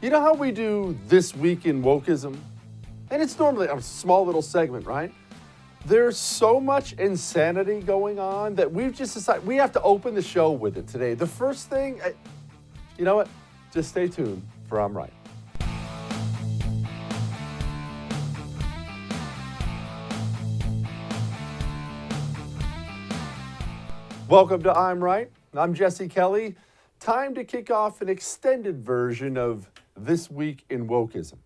You know how we do This Week in Wokeism? And it's normally a small little segment, right? There's so much insanity going on that we've just decided we have to open the show with it today. The first thing, you know what? Just stay tuned for I'm Right. Welcome to I'm Right. I'm Jesse Kelly. Time to kick off an extended version of This Week in Wokeism.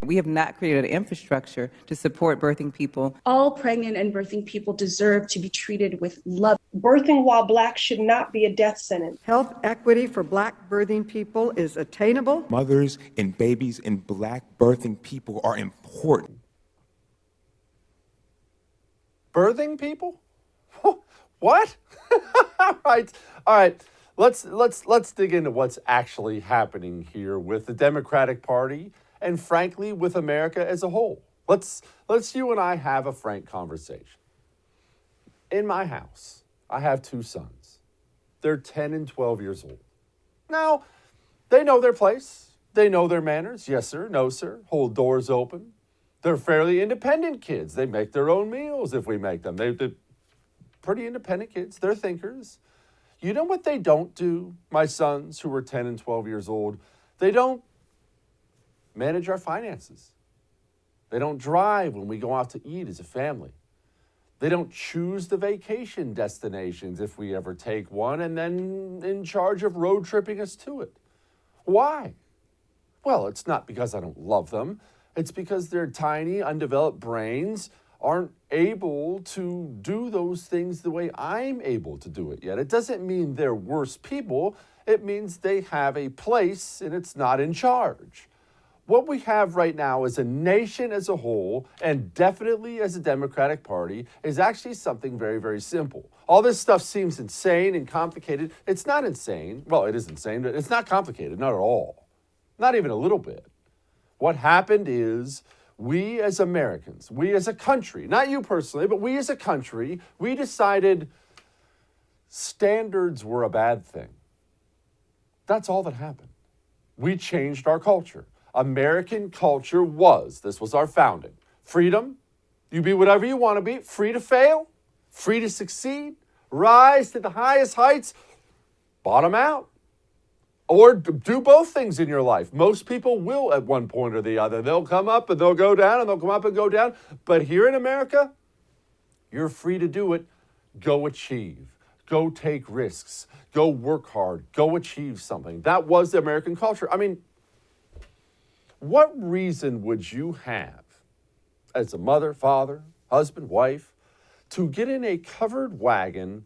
We have not created an infrastructure to support birthing people. All pregnant and birthing people deserve to be treated with love. Birthing while Black should not be a death sentence. Health equity for Black birthing people is attainable. Mothers and babies and Black birthing people are important. Birthing people? What? All right. Let's dig into what's actually happening here with the Democratic Party and, frankly, with America as a whole. Let's you and I have a frank conversation. In my house, I have two sons. They're 10 and 12 years old. Now, they know their place. They know their manners. Yes, sir. No, sir. Hold doors open. They're fairly independent kids. They make their own meals if we make them. They're pretty independent kids. They're thinkers. You know what they don't do, my sons who are 10 and 12 years old? They don't manage our finances. They don't drive when we go out to eat as a family. They don't choose the vacation destinations if we ever take one and then in charge of road tripping us to it. Why? Well, it's not because I don't love them. It's because their tiny, undeveloped brains aren't able to do those things the way I'm able to do it yet. It doesn't mean they're worse people. It means they have a place and it's not in charge. What we have right now as a nation as a whole, and definitely as a Democratic Party, is actually something very, very simple. All this stuff seems insane and complicated. It's not insane. Well, it is insane, but it's not complicated, not at all. Not even a little bit. What happened is we as Americans, we as a country, not you personally, but we as a country, we decided standards were a bad thing. That's all that happened. We changed our culture. American culture this was our founding. Freedom, you be whatever you want to be, free to fail, free to succeed, rise to the highest heights, bottom out. Or do both things in your life. Most people will at one point or the other. They'll come up and they'll go down and they'll come up and go down. But here in America, you're free to do it. Go achieve. Go take risks. Go work hard. Go achieve something. That was the American culture. I mean, what reason would you have as a mother, father, husband, wife, to get in a covered wagon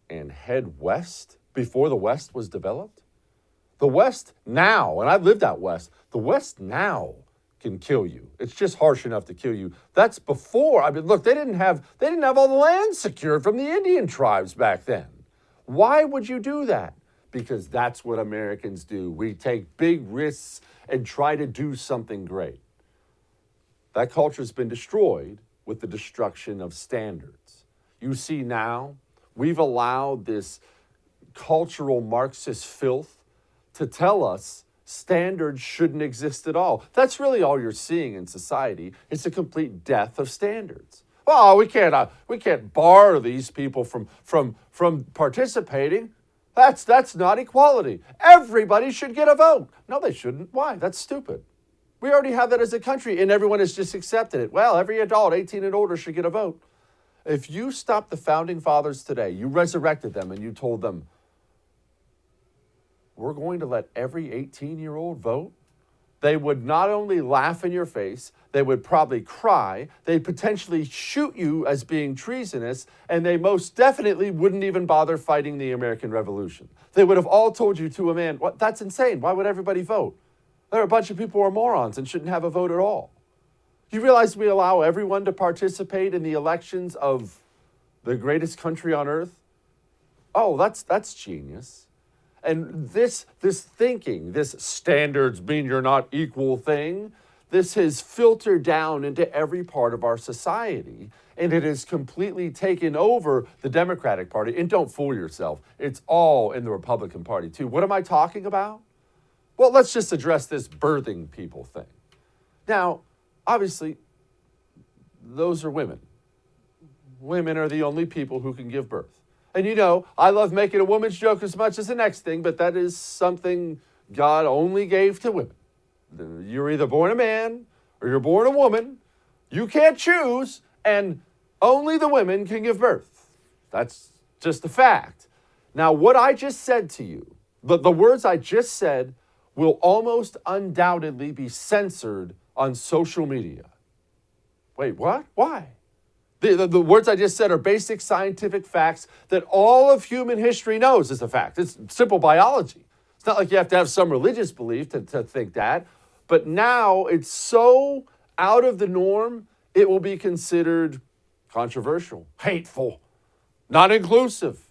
and head west before the West was developed? The West now, and I've lived out west, the West now can kill you. It's just harsh enough to kill you. That's before, I mean, look, they didn't have all the land secured from the Indian tribes back then. Why would you do that? Because that's what Americans do. We take big risks and try to do something great. That culture's been destroyed with the destruction of standards. You see now, we've allowed this cultural Marxist filth to tell us standards shouldn't exist at all. That's really all you're seeing in society. It's a complete death of standards. Well, we can't bar these people from participating. That's not equality. Everybody should get a vote. No, they shouldn't. Why? That's stupid. We already have that as a country, and everyone has just accepted it. Well, every adult 18 and older should get a vote. If you stopped the Founding Fathers today, you resurrected them, and you told them, we're going to let every 18-year-old vote, they would not only laugh in your face, they would probably cry, they'd potentially shoot you as being treasonous, and they most definitely wouldn't even bother fighting the American Revolution. They would have all told you to a man, "What? That's insane. Why would everybody vote? There are a bunch of people who are morons and shouldn't have a vote at all." You realize we allow everyone to participate in the elections of the greatest country on earth? Oh, that's genius. And this thinking, this standards mean you're not equal thing, this has filtered down into every part of our society, and it has completely taken over the Democratic Party. And don't fool yourself, it's all in the Republican Party too. What am I talking about? Well, let's just address this birthing people thing. Now, obviously, those are women. Women are the only people who can give birth. And you know, I love making a woman's joke as much as the next thing, but that is something God only gave to women. You're either born a man or you're born a woman. You can't choose, and only the women can give birth. That's just a fact. Now, what I just said to you, the words I just said, will almost undoubtedly be censored on social media. Wait, what? Why? The words I just said are basic scientific facts that all of human history knows is a fact. It's simple biology. It's not like you have to have some religious belief to think that. But now it's so out of the norm, it will be considered controversial, hateful, not inclusive.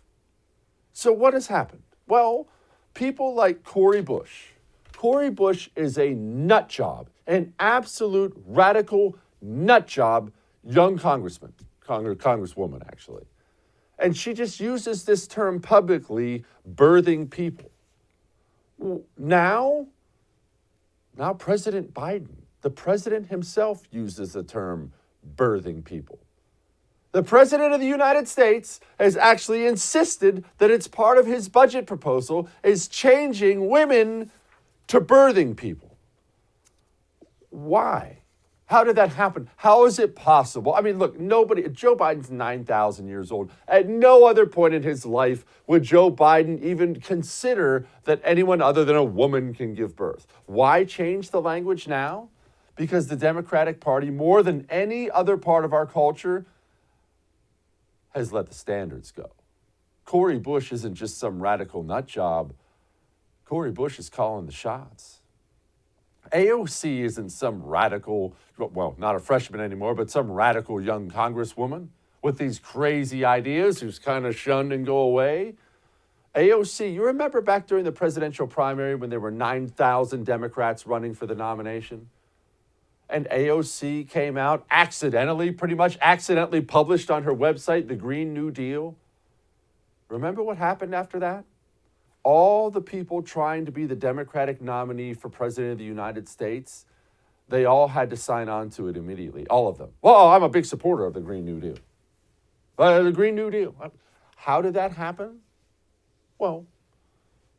So what has happened? Well, people like Cori Bush. Cori Bush is a nut job, an absolute radical nut job, young congresswoman, actually. And she just uses this term publicly, birthing people. Now President Biden, the president himself, uses the term birthing people. The president of the United States has actually insisted that it's part of his budget proposal is changing women to birthing people. Why? How did that happen? How is it possible? I mean, look, Joe Biden's 9,000 years old. At no other point in his life would Joe Biden even consider that anyone other than a woman can give birth. Why change the language now? Because the Democratic Party, more than any other part of our culture, has let the standards go. Cori Bush isn't just some radical nut job. Cori Bush is calling the shots. AOC isn't some radical, well, not a freshman anymore, but some radical young congresswoman with these crazy ideas who's kind of shunned and go away. AOC, you remember back during the presidential primary when there were 9,000 Democrats running for the nomination? And AOC came out pretty much accidentally published on her website the Green New Deal. Remember what happened after that? All the people trying to be the Democratic nominee for president of the United States, they all had to sign on to it immediately, all of them. Well, I'm a big supporter of the Green New Deal. The Green New Deal. How did that happen? Well,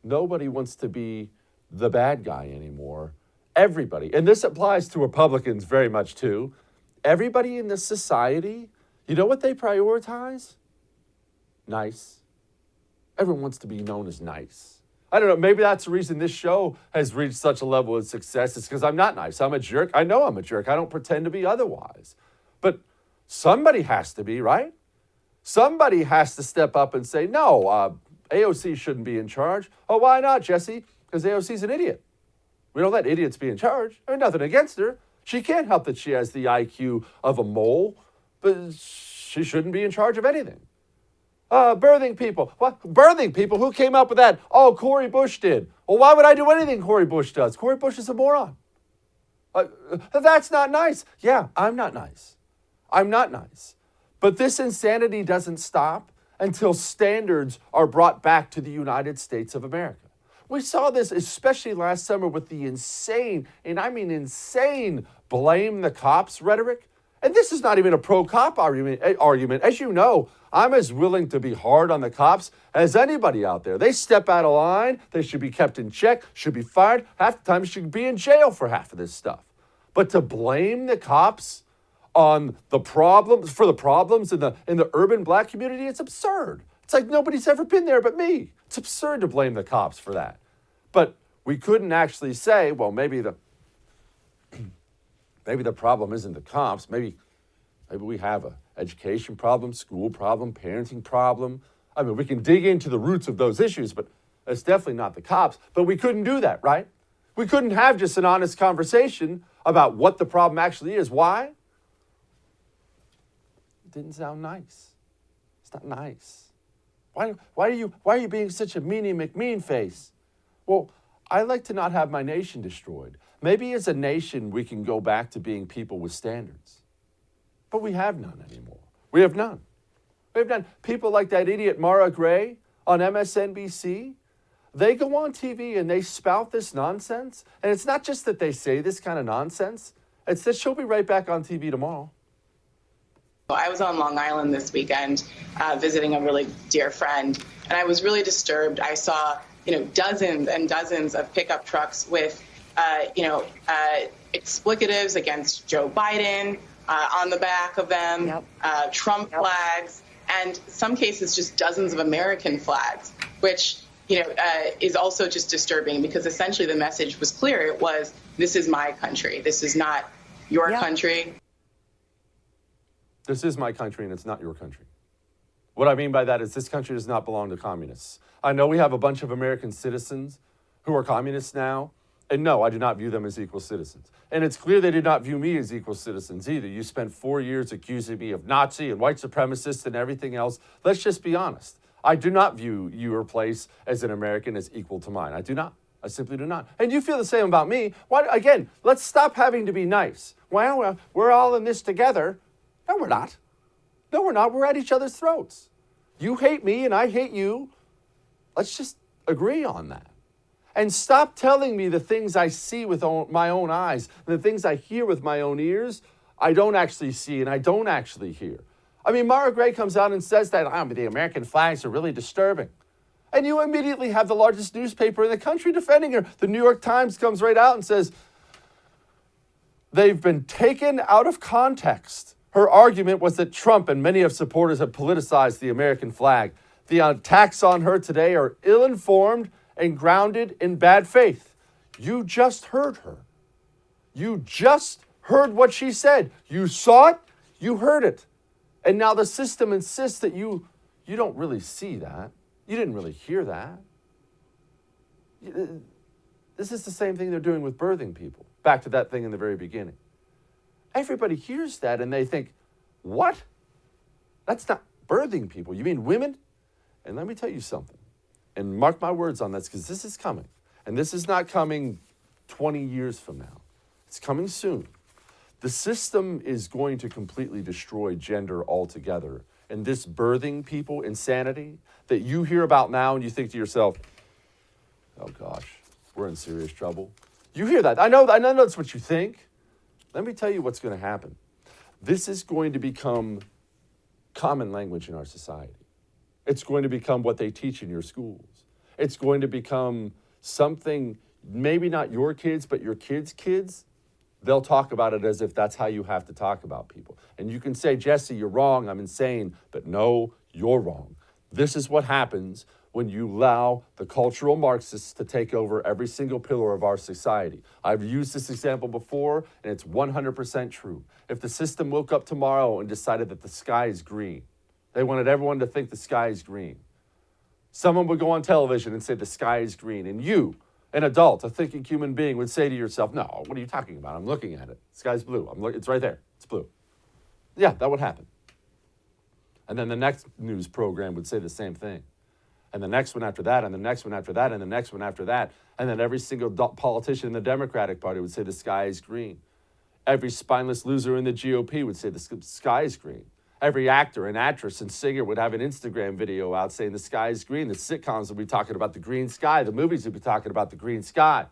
nobody wants to be the bad guy anymore. Everybody, and this applies to Republicans very much too, everybody in this society, you know what they prioritize? Nice. Everyone wants to be known as nice. I don't know, maybe that's the reason this show has reached such a level of success. It's because I'm not nice. I'm a jerk. I know I'm a jerk. I don't pretend to be otherwise. But somebody has to be, right? Somebody has to step up and say, no, AOC shouldn't be in charge. Oh, why not, Jesse? Because AOC's an idiot. We don't let idiots be in charge. I mean, nothing against her. She can't help that she has the IQ of a mole, but she shouldn't be in charge of anything. Birthing people. What? Birthing people? Who came up with that? Oh, Cori Bush did. Well, why would I do anything Cori Bush does? Cori Bush is a moron. That's not nice. Yeah, I'm not nice. I'm not nice. But this insanity doesn't stop until standards are brought back to the United States of America. We saw this especially last summer with the insane, and I mean insane, blame the cops rhetoric. And this is not even a pro-cop argument. As you know, I'm as willing to be hard on the cops as anybody out there. They step out of line. They should be kept in check, should be fired. Half the time, should be in jail for half of this stuff. But to blame the cops on the problems in the urban black community, it's absurd. It's like nobody's ever been there but me. It's absurd to blame the cops for that. But we couldn't actually say, well, maybe the problem isn't the cops. Maybe we have an education problem, school problem, parenting problem. I mean, we can dig into the roots of those issues, but it's definitely not the cops. But we couldn't do that, right? We couldn't have just an honest conversation about what the problem actually is. Why? It didn't sound nice. It's not nice. Why are you being such a meanie McMean face? Well, I like to not have my nation destroyed. Maybe as a nation, we can go back to being people with standards. But we have none anymore. We have none. We have none. People like that idiot Mara Gray on MSNBC, they go on TV and they spout this nonsense. And it's not just that they say this kind of nonsense. It's that she'll be right back on TV tomorrow. I was on Long Island this weekend visiting a really dear friend, and I was really disturbed. I saw, dozens and dozens of pickup trucks with, explicatives against Joe Biden on the back of them, Trump flags, and some cases just dozens of American flags, which, is also just disturbing because essentially the message was clear. It was, this is my country. This is not your country. This is my country and it's not your country. What I mean by that is this country does not belong to communists. I know we have a bunch of American citizens who are communists now, and no, I do not view them as equal citizens. And it's clear they did not view me as equal citizens either. You spent 4 years accusing me of Nazi and white supremacist and everything else. Let's just be honest. I do not view your place as an American as equal to mine. I do not. I simply do not. And you feel the same about me. Why, again, let's stop having to be nice. Well, we're all in this together. No, we're not. No, we're not. We're at each other's throats. You hate me and I hate you. Let's just agree on that. And stop telling me the things I see with my own eyes and the things I hear with my own ears, I don't actually see and I don't actually hear. I mean, Mara Gray comes out and says that the American flags are really disturbing. And you immediately have the largest newspaper in the country defending her. The New York Times comes right out and says, they've been taken out of context. Her argument was that Trump and many of supporters have politicized the American flag. The attacks on her today are ill-informed and grounded in bad faith. You just heard her. You just heard what she said. You saw it, you heard it. And now the system insists that you don't really see that. You didn't really hear that. This is the same thing they're doing with birthing people. Back to that thing in the very beginning. Everybody hears that and they think, what? That's not birthing people. You mean women? And let me tell you something. And mark my words on this, because this is coming. And this is not coming 20 years from now. It's coming soon. The system is going to completely destroy gender altogether. And this birthing people insanity that you hear about now and you think to yourself, oh gosh, we're in serious trouble. You hear that. I know that's what you think. Let me tell you what's going to happen. This is going to become common language in our society. It's going to become what they teach in your schools. It's going to become something, maybe not your kids, but your kids' kids. They'll talk about it as if that's how you have to talk about people. And you can say, Jesse, you're wrong, I'm insane. But no, you're wrong. This is what happens when you allow the cultural Marxists to take over every single pillar of our society. I've used this example before, and it's 100% true. If the system woke up tomorrow and decided that the sky is green, they wanted everyone to think the sky is green. Someone would go on television and say the sky is green, and you, an adult, a thinking human being, would say to yourself, no, what are you talking about? I'm looking at it. The sky's blue. It's right there. It's blue. Yeah, that would happen. And then the next news program would say the same thing. And the next one after that, and the next one after that, and the next one after that. And then every single politician in the Democratic Party would say the sky is green. Every spineless loser in the GOP would say the sky is green. Every actor and actress and singer would have an Instagram video out saying the sky is green. The sitcoms would be talking about the green sky. The movies would be talking about the green sky.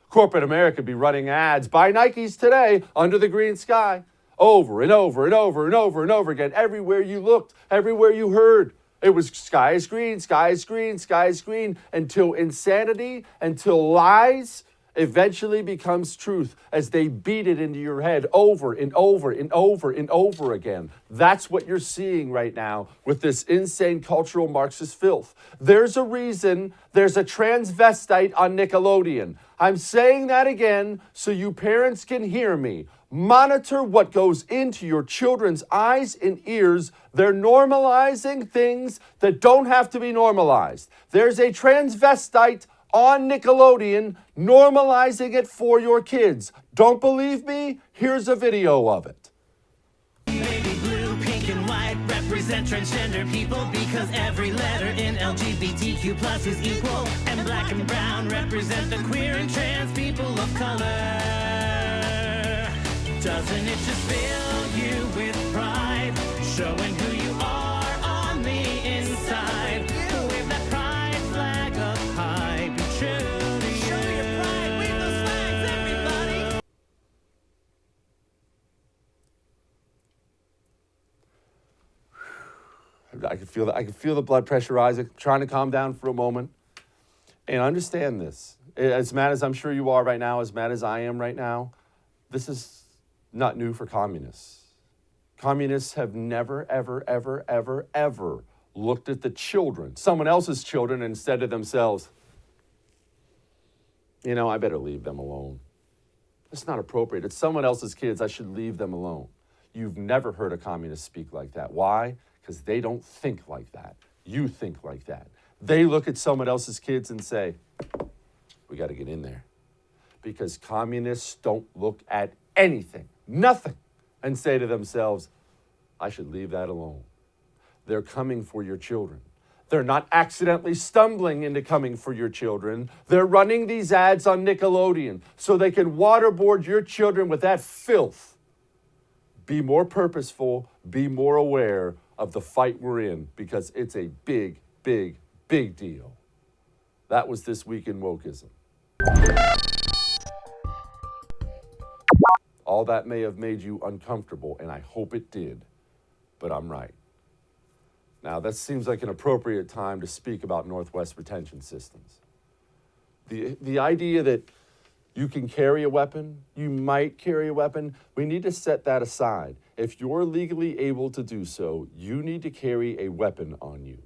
Corporate America would be running ads. Buy Nikes today under the green sky. Over and over and over and over and over again. Everywhere you looked, everywhere you heard. It was sky is green, sky is green, sky is green, until insanity, until lies eventually becomes truth as they beat it into your head over and over and over and over again. That's what you're seeing right now with this insane cultural Marxist filth. There's a reason there's a transvestite on Nickelodeon. I'm saying that again so you parents can hear me. Monitor what goes into your children's eyes and ears. They're normalizing things that don't have to be normalized. There's a transvestite on Nickelodeon normalizing it for your kids. Don't believe me? Here's a video of it. Baby blue, pink and white represent represent transgender people because every letter in LGBTQ plus is equal. And black and brown represent the queer and trans people of color. Doesn't it just fill you with pride, showing who you are on the inside? Wave that pride flag up high, be true to you. Show your pride, wave those flags, everybody. I can feel the blood pressure rising. Trying to calm down for a moment and understand this. As mad as I'm sure you are right now, as mad as I am right now, this is not new for communists. Communists have never, ever, ever, ever, ever looked at the children, someone else's children, and said to themselves, you know, I better leave them alone. It's not appropriate. It's someone else's kids. I should leave them alone. You've never heard a communist speak like that. Why? Because they don't think like that. You think like that. They look at someone else's kids and say, we got to get in there. Because communists don't look at anything, nothing, and say to themselves, I should leave that alone. They're coming for your children. They're not accidentally stumbling into coming for your children. They're running these ads on Nickelodeon so they can waterboard your children with that filth. Be more purposeful, be more aware of the fight we're in, because it's a big, big, big deal. That was This Week in Wokeism. All that may have made you uncomfortable, and I hope it did, but I'm right. Now, that seems like an appropriate time to speak about Northwest retention systems. The idea that you can carry a weapon, you might carry a weapon, we need to set that aside. If you're legally able to do so, you need to carry a weapon on you.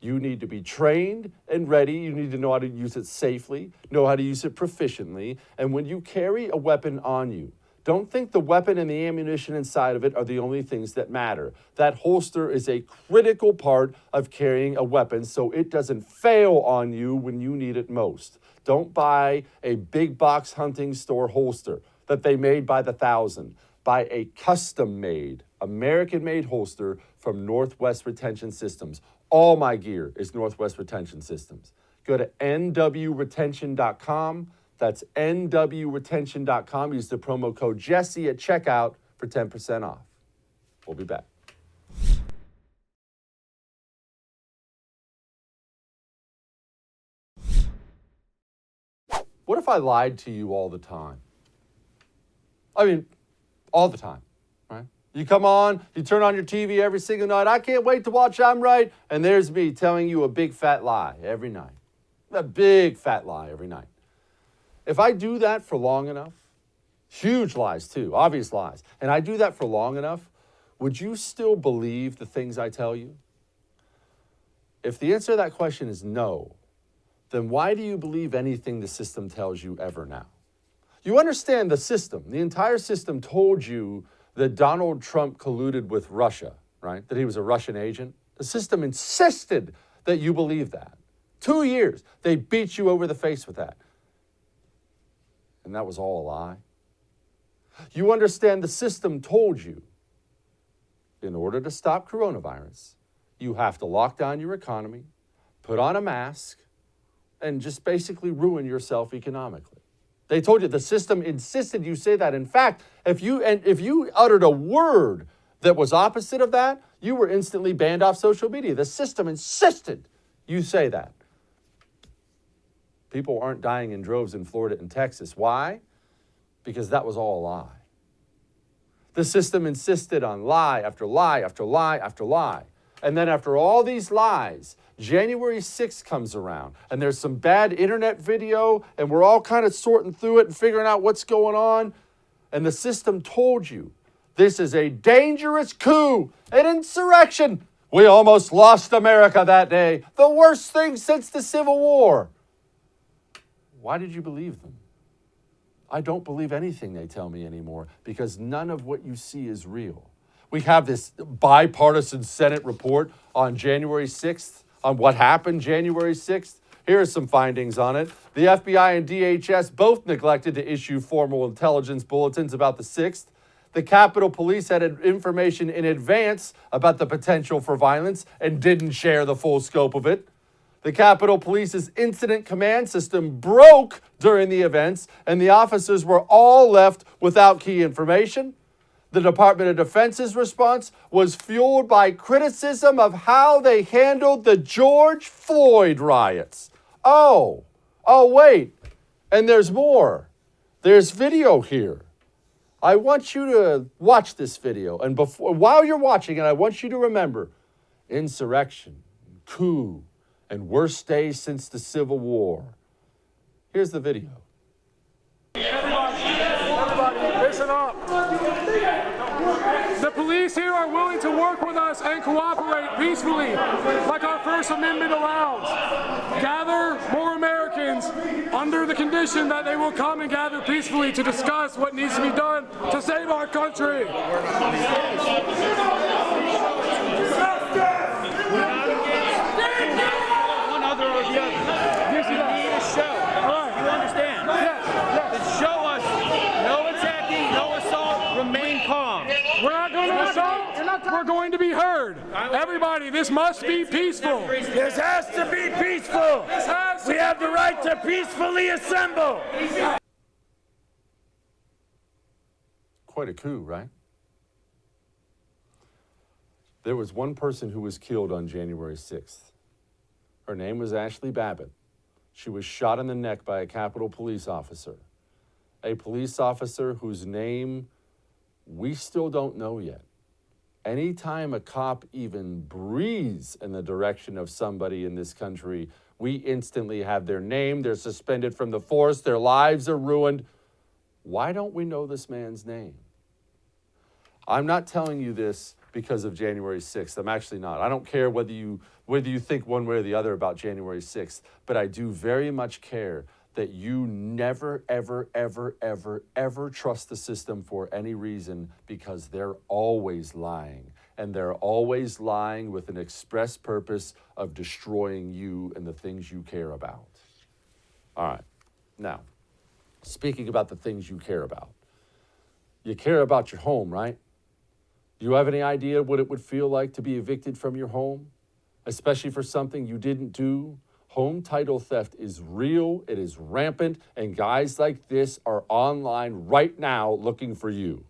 You need to be trained and ready. You need to know how to use it safely, know how to use it proficiently. And when you carry a weapon on you, don't think the weapon and the ammunition inside of it are the only things that matter. That holster is a critical part of carrying a weapon so it doesn't fail on you when you need it most. Don't buy a big box hunting store holster that they made by the thousand. Buy a custom-made, American-made holster from Northwest Retention Systems. All my gear is Northwest Retention Systems. Go to nwretention.com. That's nwretention.com. Use the promo code Jesse at checkout for 10% off. We'll be back. What if I lied to you all the time? I mean, all the time, right? You come on, you turn on your TV every single night. I can't wait to watch I'm Right. And there's me telling you a big fat lie every night. A big fat lie every night. If I do that for long enough, huge lies too, obvious lies, and I do that for long enough, would you still believe the things I tell you? If the answer to that question is no, then why do you believe anything the system tells you ever now? You understand the system. The entire system told you that Donald Trump colluded with Russia, right? That he was a Russian agent. The system insisted that you believe that. 2 years, they beat you over the face with that. And that was all a lie. You understand the system told you, in order to stop coronavirus, you have to lock down your economy, put on a mask, and just basically ruin yourself economically. They told you, the system insisted you say that. In fact, if you uttered a word that was opposite of that, you were instantly banned off social media. The system insisted you say that. People aren't dying in droves in Florida and Texas. Why? Because that was all a lie. The system insisted on lie after lie after lie after lie. And then after all these lies, January 6th comes around, and there's some bad internet video, and we're all kind of sorting through it and figuring out what's going on. And the system told you, this is a dangerous coup, an insurrection. We almost lost America that day. The worst thing since the Civil War. Why did you believe them? I don't believe anything they tell me anymore because none of what you see is real. We have this bipartisan Senate report on January 6th, on what happened January 6th. Here are some findings on it. The FBI and DHS both neglected to issue formal intelligence bulletins about the 6th. The Capitol Police had information in advance about the potential for violence and didn't share the full scope of it. The Capitol Police's incident command system broke during the events, and the officers were all left without key information. The Department of Defense's response was fueled by criticism of how they handled the George Floyd riots. Oh, wait, and there's more. There's video here. I want you to watch this video, and while you're watching it, I want you to remember insurrection, coup, and worst days since the Civil War. Here's the video. Everybody, listen up. The police here are willing to work with us and cooperate peacefully, like our First Amendment allows. Gather more Americans under the condition that they will come and gather peacefully to discuss what needs to be done to save our country. One other or the other. You need a show. You understand? Yes. Then show us no attacking, no assault, remain calm. We're not going to assault. We're going to be heard. Everybody, this must be peaceful. This has to be peaceful. We have the right to peacefully assemble. Quite a coup, right? There was one person who was killed on January 6th. Her name was Ashley Babbitt. She was shot in the neck by a Capitol Police officer. A police officer whose name we still don't know yet. Anytime a cop even breathes in the direction of somebody in this country, we instantly have their name, they're suspended from the force, their lives are ruined. Why don't we know this man's name? I'm not telling you this because of January 6th. I'm actually not. I don't care whether you think one way or the other about January 6th, but I do very much care that you never, ever, ever, ever, ever trust the system for any reason, because they're always lying. And they're always lying with an express purpose of destroying you and the things you care about. All right. Now, speaking about the things you care about. You care about your home, right? Do you have any idea what it would feel like to be evicted from your home? Especially for something you didn't do? Home title theft is real, it is rampant, and guys like this are online right now looking for you.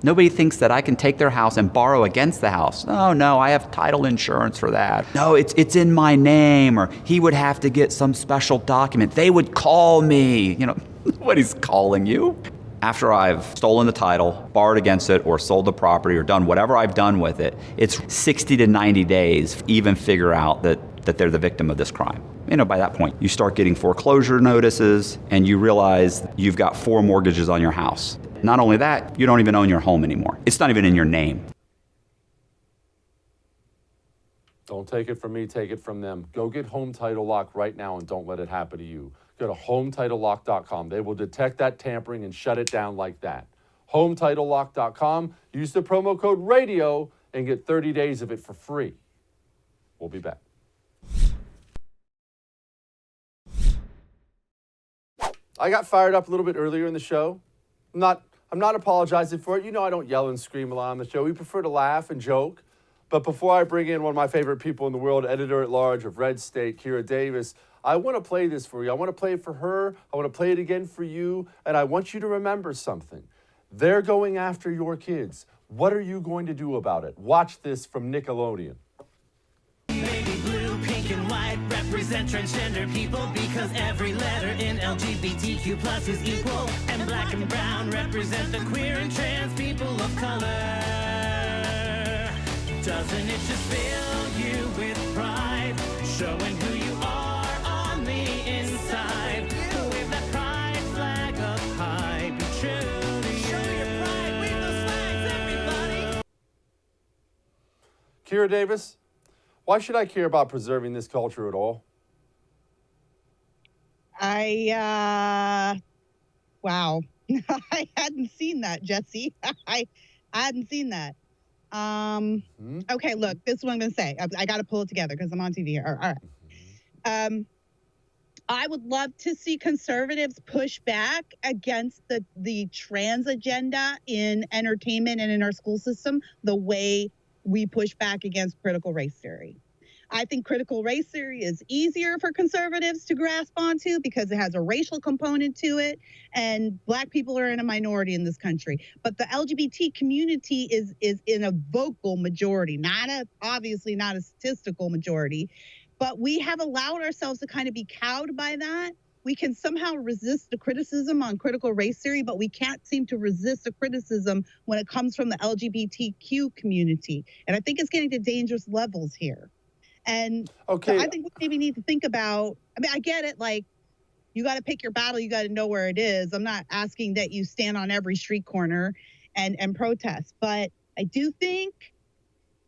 Nobody thinks that I can take their house and borrow against the house. Oh, no, I have title insurance for that. No, it's in my name, or he would have to get some special document. They would call me. You know, nobody's calling you. After I've stolen the title, borrowed against it, or sold the property, or done whatever I've done with it, it's 60 to 90 days to even figure out that they're the victim of this crime. You know, by that point, you start getting foreclosure notices, and you realize you've got 4 mortgages on your house. Not only that, you don't even own your home anymore. It's not even in your name. Don't take it from me, take it from them. Go get Home Title Lock right now and don't let it happen to you. Go to HomeTitleLock.com. They will detect that tampering and shut it down like that. HomeTitleLock.com. Use the promo code RADIO and get 30 days of it for free. We'll be back. I got fired up a little bit earlier in the show. I'm not apologizing for it. You know I don't yell and scream a lot on the show. We prefer to laugh and joke. But before I bring in one of my favorite people in the world, editor-at-large of Red State, Kira Davis, I want to play this for you. I want to play it for her. I want to play it again for you. And I want you to remember something. They're going after your kids. What are you going to do about it? Watch this from Nickelodeon. Baby blue, pink and white represent transgender people, because every letter in LGBTQ plus is equal. And black and brown represent the queer and trans people of color. Doesn't it just fill you with pride, showing who you are on the inside? Wave that pride flag up high, be true to you. Show your pride, wave those flags, everybody. Kira Davis, why should I care about preserving this culture at all? Wow. I hadn't seen that, Jesse. I hadn't seen that. Okay, look, this is what I'm going to say. I got to pull it together because I'm on TV here. All right. I would love to see conservatives push back against the trans agenda in entertainment and in our school system the way we push back against critical race theory. I think critical race theory is easier for conservatives to grasp onto because it has a racial component to it, and Black people are in a minority in this country. But the LGBT community is in a vocal majority, obviously not a statistical majority. But we have allowed ourselves to kind of be cowed by that. We can somehow resist the criticism on critical race theory, but we can't seem to resist the criticism when it comes from the LGBTQ community. And I think it's getting to dangerous levels here. And Okay. so I think we maybe need to think about, I mean, I get it, like, you got to pick your battle, you got to know where it is. I'm not asking that you stand on every street corner and protest, but I do think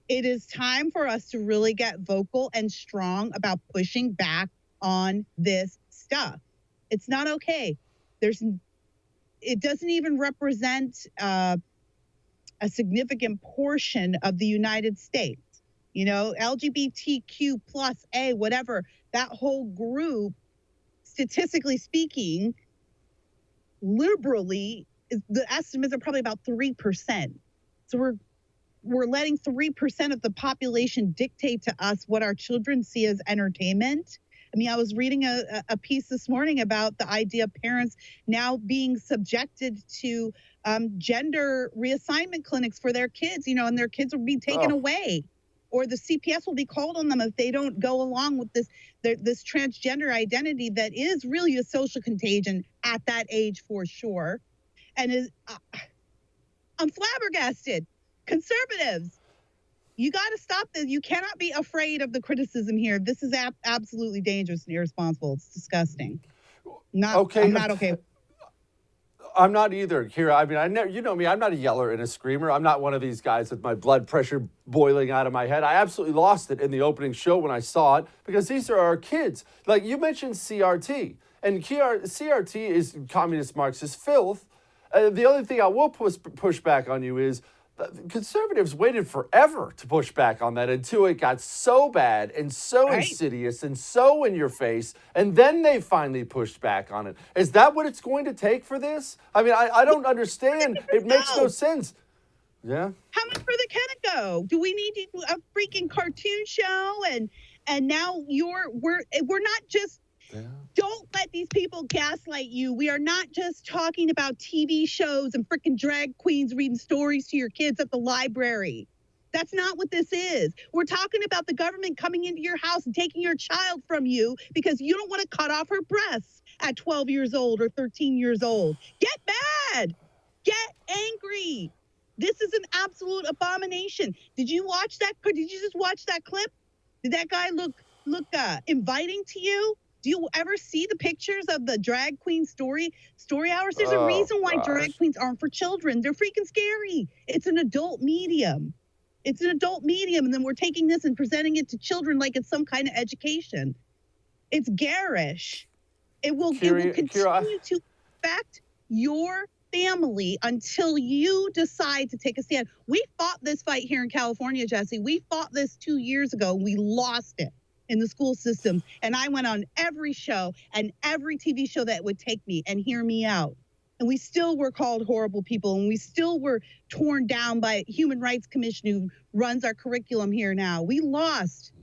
it is time for us to really get vocal and strong about pushing back on this stuff. It's not okay. It doesn't even represent a significant portion of the United States. You know, LGBTQ plus A, whatever, that whole group, statistically speaking, liberally, the estimates are probably about 3%. So we're letting 3% of the population dictate to us what our children see as entertainment. I mean, I was reading a piece this morning about the idea of parents now being subjected to gender reassignment clinics for their kids, you know, and their kids will be taken away. Or the CPS will be called on them if they don't go along with this transgender identity that is really a social contagion at that age for sure. And I'm flabbergasted. Conservatives, you got to stop this. You cannot be afraid of the criticism here. This is absolutely dangerous and irresponsible. It's disgusting. I'm not okay. I'm not either, Kira. I mean, you know me, I'm not a yeller and a screamer. I'm not one of these guys with my blood pressure boiling out of my head. I absolutely lost it in the opening show when I saw it because these are our kids. Like you mentioned CRT, and CRT is communist Marxist filth. The other thing I will push back on you is conservatives waited forever to push back on that until it got so bad and so insidious and so in your face, and then they finally pushed back on it. Is that what it's going to take for this? I mean, I don't understand. It makes no sense. Yeah. How much further can it go? Do we need a freaking cartoon show? And now we're not just. Yeah. Don't let these people gaslight you. We are not just talking about TV shows and freaking drag queens reading stories to your kids at the library. That's not what this is. We're talking about the government coming into your house and taking your child from you because you don't want to cut off her breasts at 12 years old or 13 years old. Get mad. Get angry. This is an absolute abomination. Did you watch that? Did you just watch that clip? Did that guy look inviting to you? Do you ever see the pictures of the drag queen story hours? There's a reason why drag queens aren't for children. They're freaking scary. It's an adult medium. And then we're taking this and presenting it to children like it's some kind of education. It's garish. It will continue to affect your family until you decide to take a stand. We fought this fight here in California, Jesse. We fought this 2 years ago. We lost it in the school systems. And I went on every show and every TV show that would take me and hear me out. And we still were called horrible people. And we still were torn down by Human Rights Commission who runs our curriculum here now. We lost.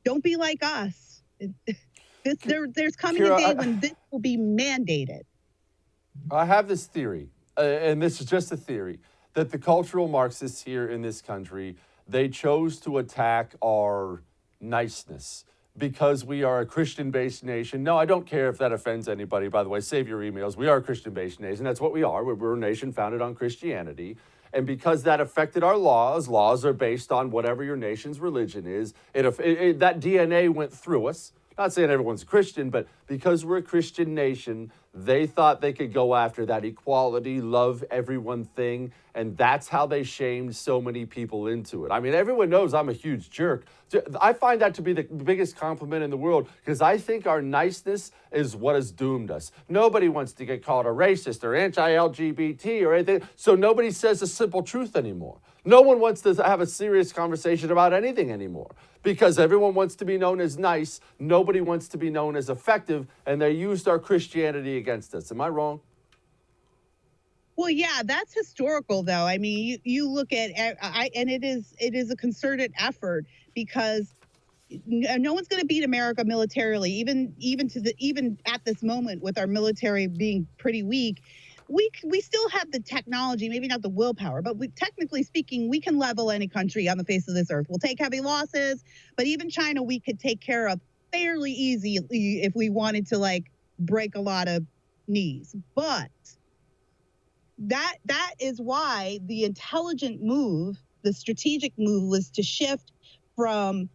Don't be like us. There's coming a day when this will be mandated. I have this theory, and this is just a theory, that the cultural Marxists here in this country, they chose to attack our niceness because we are a Christian-based nation. No, I don't care if that offends anybody, by the way. Save your emails. We are a Christian-based nation. That's what we are. We're a nation founded on Christianity. And because that affected our laws are based on whatever your nation's religion is. That DNA went through us. Not saying everyone's Christian, but because we're a Christian nation, They thought they could go after that equality, love everyone thing, and that's how they shamed so many people into it. I mean, everyone knows I'm a huge jerk. I find that to be the biggest compliment in the world because I think our niceness is what has doomed us. Nobody wants to get called a racist or anti-LGBT or anything, so nobody says the simple truth anymore. No one wants to have a serious conversation about anything anymore because everyone wants to be known as nice. Nobody wants to be known as effective, and they used our Christianity against us. Am I wrong? Well, yeah, that's historical, though. I mean, you look at, and it is a concerted effort because no one's going to beat America militarily, even at this moment with our military being pretty weak. We still have the technology, maybe not the willpower, but technically speaking, we can level any country on the face of this earth. We'll take heavy losses, but even China we could take care of fairly easy if we wanted to like break a lot of knees. But that is why the intelligent move, the strategic move was to shift from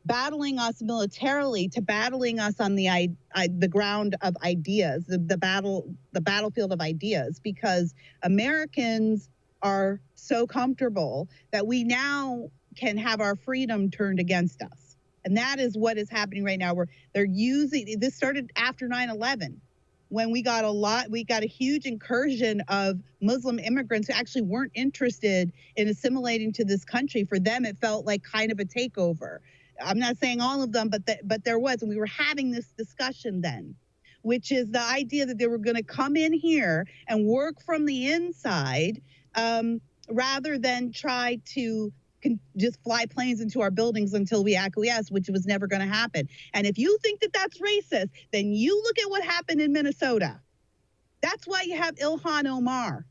battling us militarily to battling us on the ground of ideas, the battlefield of ideas, because Americans are so comfortable that we now can have our freedom turned against us. And that is what is happening right now, where they're using, this started after 9/11, when we got a huge incursion of Muslim immigrants who actually weren't interested in assimilating to this country. For them, it felt like kind of a takeover. I'm not saying all of them, but there was, and we were having this discussion then, which is the idea that they were going to come in here and work from the inside rather than try to just fly planes into our buildings until we acquiesce, which was never going to happen. And if you think that that's racist, then you look at what happened in Minnesota. That's why you have Ilhan Omar.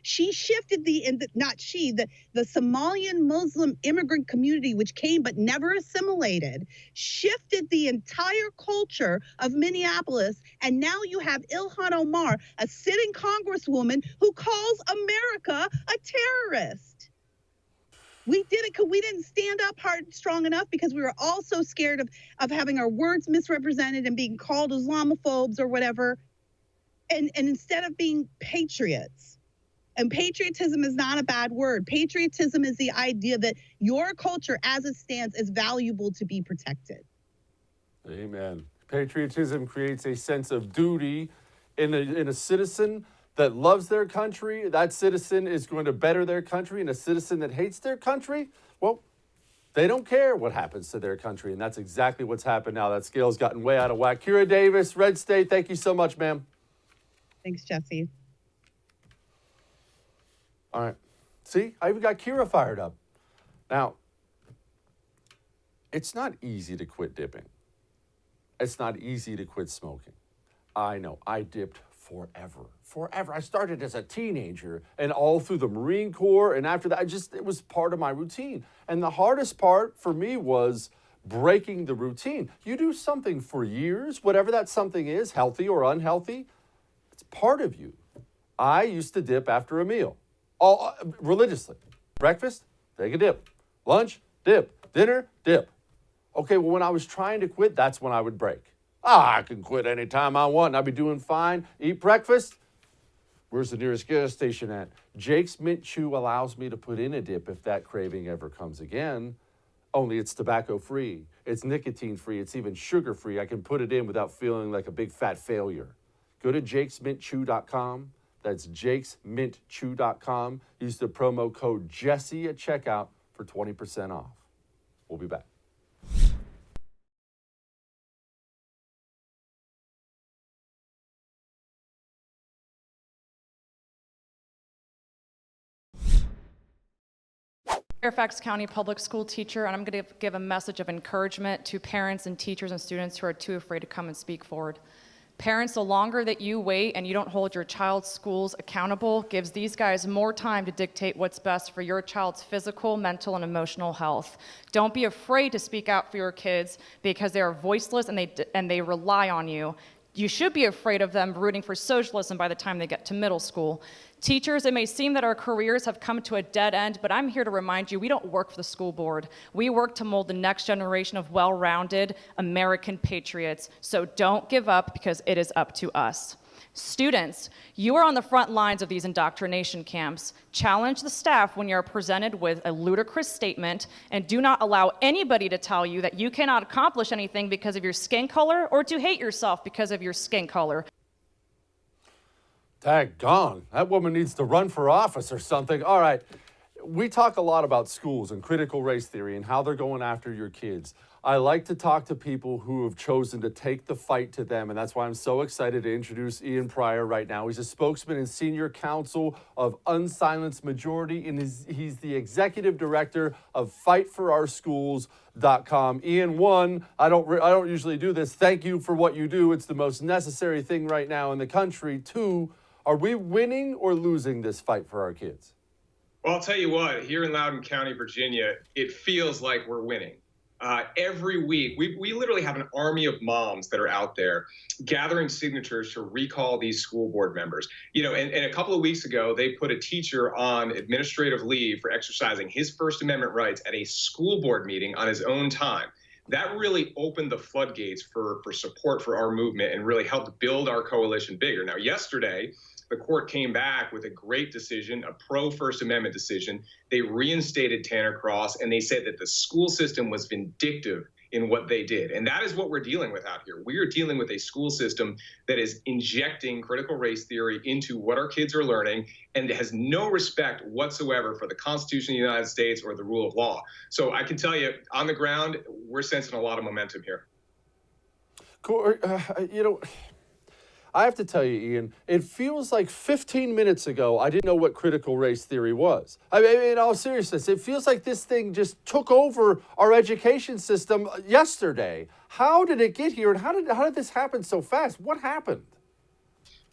She shifted the Somalian Muslim immigrant community, which came but never assimilated, shifted the entire culture of Minneapolis. And now you have Ilhan Omar, a sitting congresswoman who calls America a terrorist. We did it because we didn't stand up strong enough because we were all so scared of having our words misrepresented and being called Islamophobes or whatever. And instead of being patriots. And patriotism is not a bad word. Patriotism is the idea that your culture as it stands is valuable to be protected. Amen. Patriotism creates a sense of duty in a citizen that loves their country. That citizen is going to better their country. And a citizen that hates their country, well, they don't care what happens to their country. And that's exactly what's happened now. That scale's gotten way out of whack. Kira Davis, Red State, thank you so much, ma'am. Thanks, Jesse. All right. See, I even got Kira fired up. Now, it's not easy to quit dipping. It's not easy to quit smoking. I know. I dipped forever. I started as a teenager and all through the Marine Corps. And after that, it was part of my routine. And the hardest part for me was breaking the routine. You do something for years, whatever that something is, healthy or unhealthy, it's part of you. I used to dip after a meal. All religiously. Breakfast, take a dip. Lunch, dip. Dinner, dip. Okay, well, when I was trying to quit, that's when I would break. I can quit anytime I want, and I'd be doing fine. Eat breakfast. Where's the nearest gas station at? Jake's Mint Chew allows me to put in a dip if that craving ever comes again. Only it's tobacco-free. It's nicotine-free. It's even sugar-free. I can put it in without feeling like a big fat failure. Go to jakesmintchew.com. That's jakesmintchew.com. Use the promo code Jesse at checkout for 20% off. We'll be back. Fairfax County public school teacher, and I'm going to give a message of encouragement to parents and teachers and students who are too afraid to come and speak forward. Parents, the longer that you wait and you don't hold your child's schools accountable gives these guys more time to dictate what's best for your child's physical, mental, and emotional health. Don't be afraid to speak out for your kids because they are voiceless and they rely on you. You should be afraid of them rooting for socialism by the time they get to middle school. Teachers, it may seem that our careers have come to a dead end, but I'm here to remind you, we don't work for the school board. We work to mold the next generation of well-rounded American patriots. So don't give up because it is up to us. Students, you are on the front lines of these indoctrination camps. Challenge the staff when you're presented with a ludicrous statement, and do not allow anybody to tell you that you cannot accomplish anything because of your skin color or to hate yourself because of your skin color. Daggone, that woman needs to run for office or something. All right, we talk a lot about schools and critical race theory and how they're going after your kids. I like to talk to people who have chosen to take the fight to them, and that's why I'm so excited to introduce Ian Pryor right now. He's a spokesman and senior counsel of Unsilenced Majority, and he's the executive director of FightForOurSchools.com. Ian, I don't usually do this. Thank you for what you do. It's the most necessary thing right now in the country. 2, are we winning or losing this fight for our kids? Well, I'll tell you what, here in Loudoun County, Virginia, it feels like we're winning. Every week, we literally have an army of moms that are out there gathering signatures to recall these school board members. You know, and a couple of weeks ago, they put a teacher on administrative leave for exercising his First Amendment rights at a school board meeting on his own time. That really opened the floodgates for support for our movement and really helped build our coalition bigger. Now, yesterday, the court came back with a great decision, a pro-First Amendment decision. They reinstated Tanner Cross, and they said that the school system was vindictive in what they did. And that is what we're dealing with out here. We are dealing with a school system that is injecting critical race theory into what our kids are learning and has no respect whatsoever for the Constitution of the United States or the rule of law. So I can tell you, on the ground, we're sensing a lot of momentum here. Cool. I have to tell you, Ian, it feels like 15 minutes ago, I didn't know what critical race theory was. I mean, in all seriousness, it feels like this thing just took over our education system yesterday. How did it get here, and how did this happen so fast? What happened?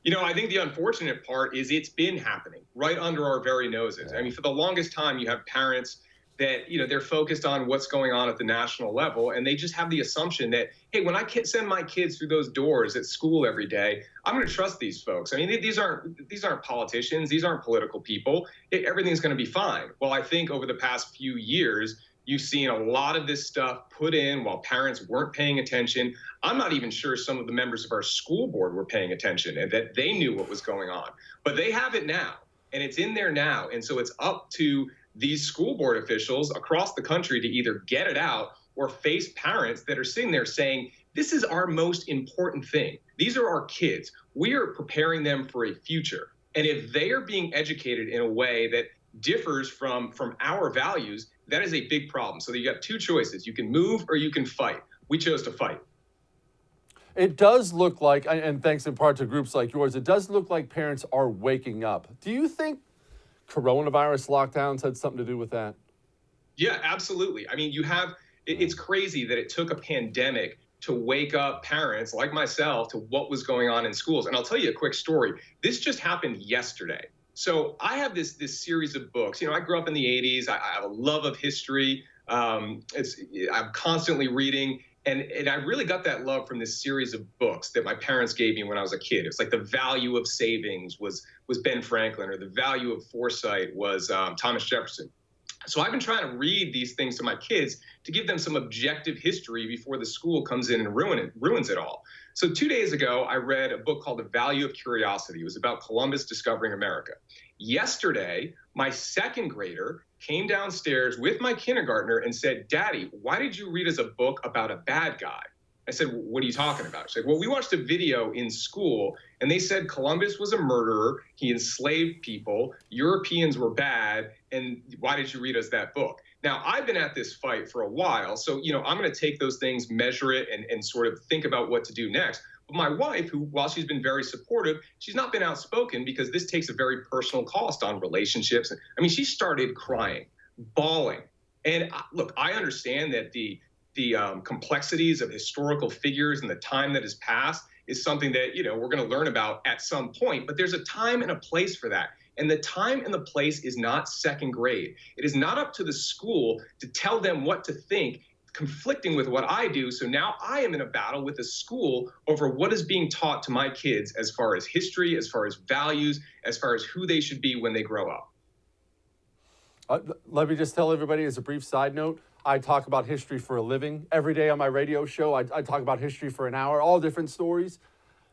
You know, I think the unfortunate part is it's been happening right under our very noses. I mean, for the longest time, you have parents that, you know, they're focused on what's going on at the national level, and they just have the assumption that, hey, when I send my kids through those doors at school every day, I'm going to trust these folks. I mean, these aren't politicians, these aren't political people. Everything's going to be fine. Well, I think over the past few years, you've seen a lot of this stuff put in while parents weren't paying attention. I'm not even sure some of the members of our school board were paying attention and that they knew what was going on. But they have it now, and it's in there now. And so it's up to these school board officials across the country to either get it out or face parents that are sitting there saying, this is our most important thing. These are our kids. We are preparing them for a future. And if they are being educated in a way that differs from our values, that is a big problem. So you got 2 choices. You can move or you can fight. We chose to fight. It does look like, and thanks in part to groups like yours, it does look like parents are waking up. Do you think coronavirus lockdowns had something to do with that? Yeah, absolutely. I mean, it's crazy that it took a pandemic to wake up parents like myself to what was going on in schools. And I'll tell you a quick story. This just happened yesterday. So I have this series of books. You know, I grew up in the 80s. I have a love of history. I'm constantly reading. And I really got that love from this series of books that my parents gave me when I was a kid. It's like The Value of Savings was Ben Franklin, or The Value of Foresight was Thomas Jefferson. So I've been trying to read these things to my kids to give them some objective history before the school comes in and ruins it all. So 2 days ago, I read a book called The Value of Curiosity. It was about Columbus discovering America. Yesterday, my second grader came downstairs with my kindergartner and said, Daddy, why did you read us a book about a bad guy? I said, what are you talking about? She said, well, we watched a video in school and they said Columbus was a murderer. He enslaved people. Europeans were bad. And why did you read us that book? Now, I've been at this fight for a while. So, you know, I'm going to take those things, measure it, and sort of think about what to do next. But my wife, who, while she's been very supportive, she's not been outspoken because this takes a very personal cost on relationships. I mean, she started crying, bawling. And look, I understand that the complexities of historical figures and the time that has passed is something that, you know, we're going to learn about at some point. But there's a time and a place for that. And the time and the place is not second grade. It is not up to the school to tell them what to think, conflicting with what I do. So now I am in a battle with the school over what is being taught to my kids as far as history, as far as values, as far as who they should be when they grow up. Let me just tell everybody as a brief side note, I talk about history for a living. Every day on my radio show, I talk about history for an hour, all different stories.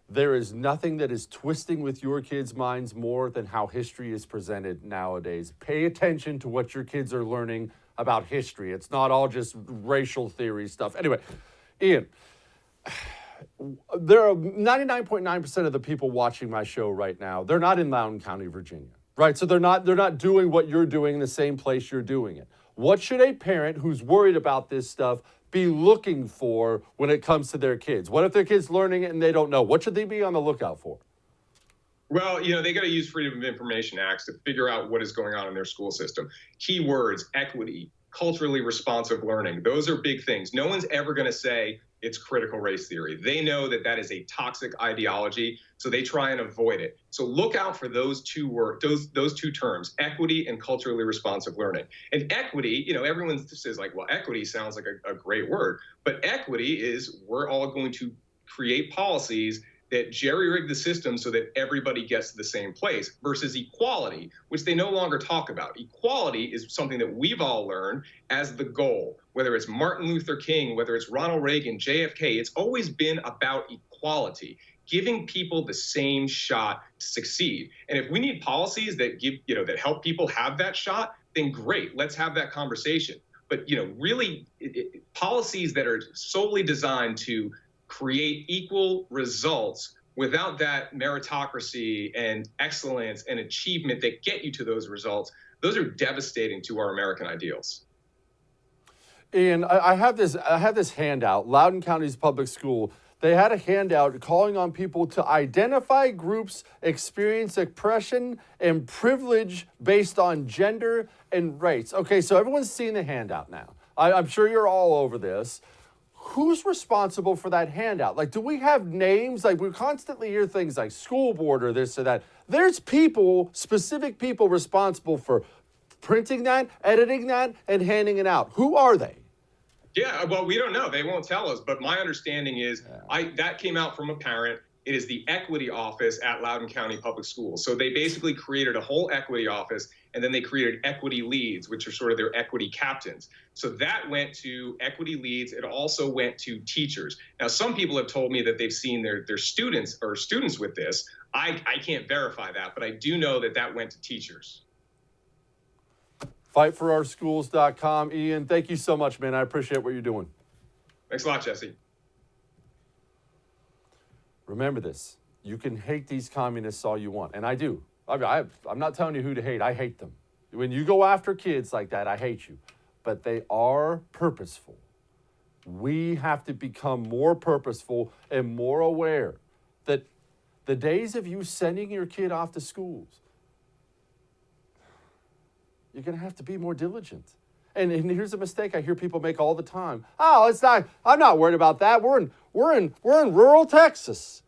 There is nothing that is twisting with your kids' minds more than how history is presented nowadays. Pay attention to what your kids are learning about history. It's not all just racial theory stuff. Anyway, Ian, there are 99.9% of the people watching my show right now, they're not in Loudoun County, Virginia, right? So they're not doing what you're doing in the same place you're doing it. What should a parent who's worried about this stuff be looking for when it comes to their kids? What if their kid's learning it and they don't know? What should they be on the lookout for? Well, they got to use Freedom of Information Acts to figure out what is going on in their school system. Keywords, equity, culturally responsive learning. Those are big things. No one's ever going to say it's critical race theory. They know that that is a toxic ideology, so they try and avoid it. So look out for those two terms, equity and culturally responsive learning. And equity, everyone says like, well, equity sounds like a great word, but equity is we're all going to create policies that jerry-rig the system so that everybody gets to the same place, versus equality, which they no longer talk about. Equality is something that we've all learned as the goal. Whether it's Martin Luther King, whether it's Ronald Reagan, JFK, it's always been about equality, giving people the same shot to succeed. And if we need policies that that help people have that shot, then great, let's have that conversation. But, really, policies that are solely designed to create equal results without that meritocracy and excellence and achievement that get you to those results, those are devastating to our American ideals. Ian, I have this handout, Loudoun County's public school. They had a handout calling on people to identify groups experience oppression and privilege based on gender and race. Okay, so everyone's seen the handout now. I'm sure you're all over this. Who's responsible for that handout? Like, do we have names? Like, we constantly hear things like school board or this or that. There's people, specific people responsible for printing that, editing that, and handing it out. Who are they? Yeah, well, we don't know. They won't tell us. But my understanding is that came out from a parent. It is the equity office at Loudoun County Public Schools. So they basically created a whole equity office, and then they created equity leads, which are sort of their equity captains. So that went to equity leads. It also went to teachers. Now, some people have told me that they've seen their students with this. I can't verify that, but I do know that went to teachers. FightForOurSchools.com. Ian, thank you so much, man. I appreciate what you're doing. Thanks a lot, Jesse. Remember this. You can hate these communists all you want, and I do. I'm not telling you who to hate. I hate them. When you go after kids like that, I hate you. But they are purposeful. We have to become more purposeful and more aware that the days of you sending your kid off to schools, you're going to have to be more diligent. And here's a mistake I hear people make all the time. Oh, I'm not worried about that. We're in rural Texas.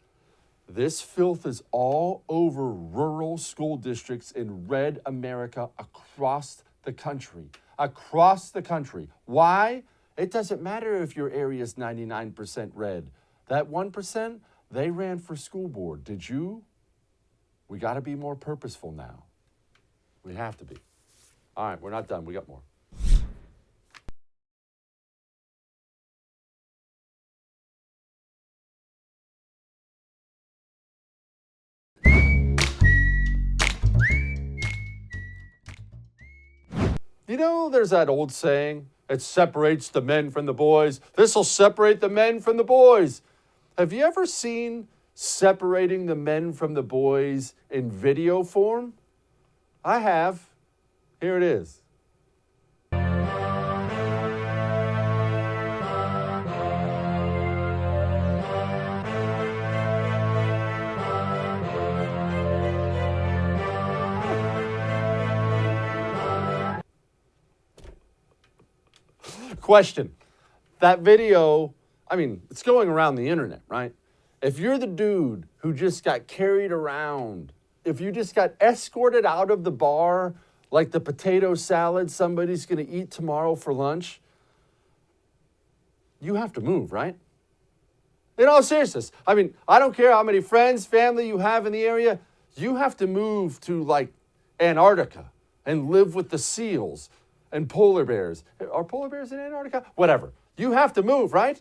This filth is all over rural school districts in red America across the country. Across the country. Why? It doesn't matter if your area is 99% red. That 1%, they ran for school board. Did you? We got to be more purposeful now. We have to be. All right, we're not done. We got more. There's that old saying, it separates the men from the boys. This will separate the men from the boys. Have you ever seen separating the men from the boys in video form? I have. Here it is. Question. That video, it's going around the internet, right? If you're the dude who just got carried around, if you just got escorted out of the bar like the potato salad somebody's going to eat tomorrow for lunch, you have to move, right? In all seriousness, I don't care how many friends, family you have in the area, you have to move to like Antarctica and live with the seals and polar bears. Are polar bears in Antarctica? Whatever. You have to move, right?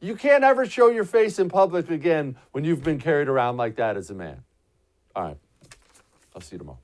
You can't ever show your face in public again when you've been carried around like that as a man. All right. I'll see you tomorrow.